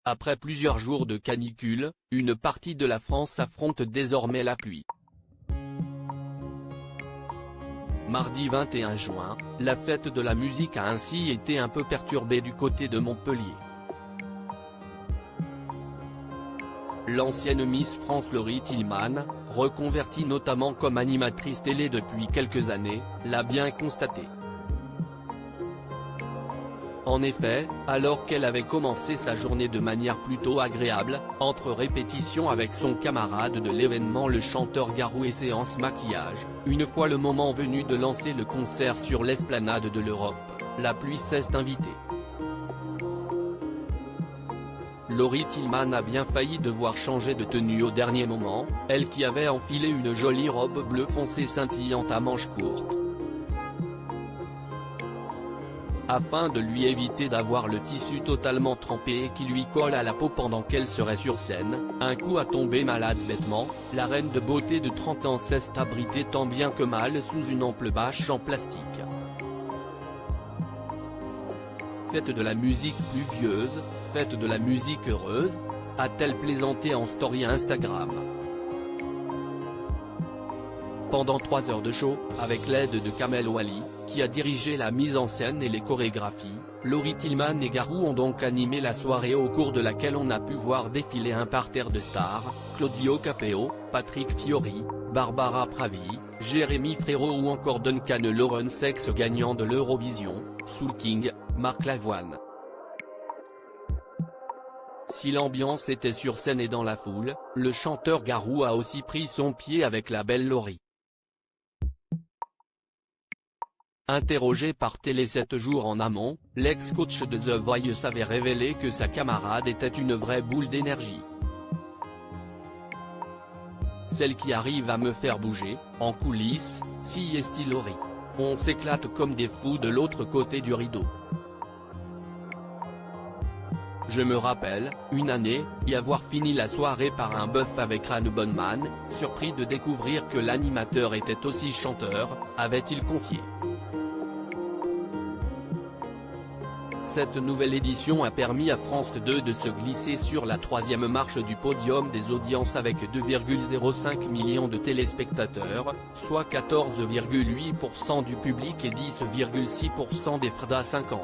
Après plusieurs jours de canicule, une partie de la France affronte désormais la pluie. Mardi 21 juin, la fête de la musique a ainsi été un peu perturbée du côté de Montpellier. L'ancienne Miss France Laurie Tillman, reconvertie notamment comme animatrice télé depuis quelques années, l'a bien constaté. En effet, alors qu'elle avait commencé sa journée de manière plutôt agréable, entre répétitions avec son camarade de l'événement le chanteur Garou et séance maquillage, une fois le moment venu de lancer le concert sur l'esplanade de l'Europe, la pluie s'est invitée. Laurie Tillman a bien failli devoir changer de tenue au dernier moment, elle qui avait enfilé une jolie robe bleu foncé scintillante à manches courtes. Afin de lui éviter d'avoir le tissu totalement trempé et qui lui colle à la peau pendant qu'elle serait sur scène, un coup à tomber malade bêtement, la reine de beauté de 30 ans s'est abritée tant bien que mal sous une ample bâche en plastique. Faites de la musique pluvieuse, faites de la musique heureuse, a-t-elle plaisanté en story Instagram. Pendant 3 heures de show, avec l'aide de Kamel Wally, qui a dirigé la mise en scène et les chorégraphies, Laurie Tillman et Garou ont donc animé la soirée au cours de laquelle on a pu voir défiler un parterre de stars, Claudio Capeo, Patrick Fiori, Barbara Pravi, Jérémy Frérot ou encore Duncan Lawrence, ex-gagnant de l'Eurovision, Soul King, Marc Lavoine. Si l'ambiance était sur scène et dans la foule, le chanteur Garou a aussi pris son pied avec la belle Laurie. Interrogé par Télé 7 jours en amont, l'ex-coach de The Voice avait révélé que sa camarade était une vraie boule d'énergie. Celle qui arrive à me faire bouger, en coulisses, si est-il Laurie. On s'éclate comme des fous de l'autre côté du rideau. Je me rappelle, une année, y avoir fini la soirée par un bœuf avec Anne Bonman, surpris de découvrir que l'animateur était aussi chanteur, avait-il confié. Cette nouvelle édition a permis à France 2 de se glisser sur la 3e marche du podium des audiences avec 2,05 millions de téléspectateurs, soit 14,8% du public et 10,6% des FRDA 50.